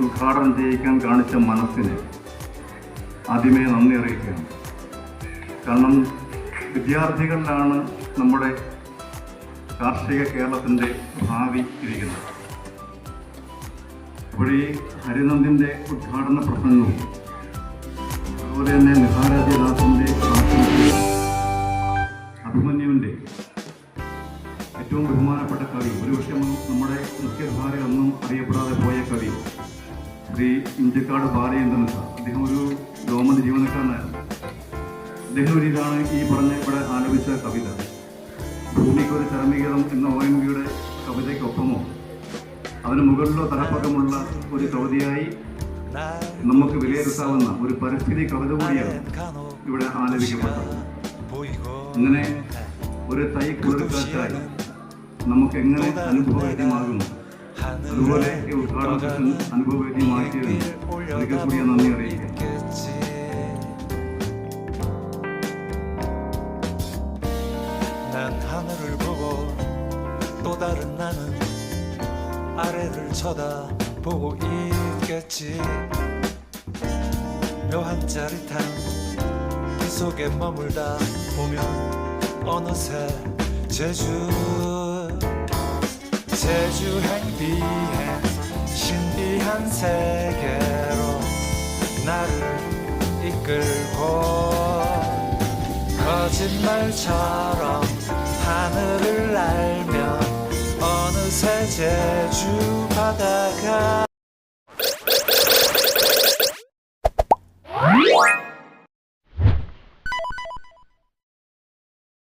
ഉദ്ഘാടനം ചെയ്യിക്കാൻ കാണിച്ച മനസ്സിന് ആദ്യമേ നന്ദി അറിയിക്കുകയാണ്. കാരണം വിദ്യാർത്ഥികളിലാണ് നമ്മുടെ കാർഷിക കേരളത്തിൻ്റെ ഭാവി ഇരിക്കുന്നത്. അപ്പോൾ ഈ ഹരിനന്ദിൻ്റെ ഉദ്ഘാടന പ്രസംഗവും അതുപോലെ തന്നെ നിഹാരാജദാസിൻ്റെ അഭിമന്യുവിൻ്റെ ഏറ്റവും ബഹുമാനപ്പെട്ട കവി, ഒരുപക്ഷെ നമ്മുടെ മുഖ്യധാരയിൽ ഒന്നും അറിയപ്പെടാതെ പോയ കവി ശ്രീ ഇഞ്ചക്കാട് ബാലചന്ദ്രൻ സാർ. അദ്ദേഹം ഒരു ഗവൺമെൻറ് ജീവനക്കാരനായിരുന്നു. അദ്ദേഹം ഇതാണ് ഈ പറഞ്ഞ ഇവിടെ ആലപിച്ച കവിത. ഭൂമിക്കൊരു ചരമഗീതം എന്ന ONV-യുടെ കവിതയ്ക്കൊപ്പമോ അതിന് മുകളിലോ തലപ്പക്കമുള്ള ഒരു കവിതയായി നമുക്ക് വിലയിരുത്താവുന്ന ഒരു പരിസ്ഥിതി കവിത കൂടിയാണ് ഇവിടെ ആലപിക്കപ്പെട്ടത്. അങ്ങനെ ഒരു തൈ കുളിർക്കാറ്റായി നമുക്ക് എങ്ങനെ അനുഭവവേദ്യമാകുന്നു, അതുപോലെ ഈ ഉദ്ഘാടനത്തിന് അനുഭവവേദ്യമാക്കിയതിന് ഒരിക്കൽ കൂടി നന്ദി അറിയിക്കാം. 난 하늘을 보고 또 다른 나는 아래를 쳐다보고 있겠지. 묘한 짜릿한 그 속에 머물다 보면 어느새 제주행 비행 신비한 세계로 나를 이끌고 거짓말처럼 하늘을 날며 어느새 제주 바다가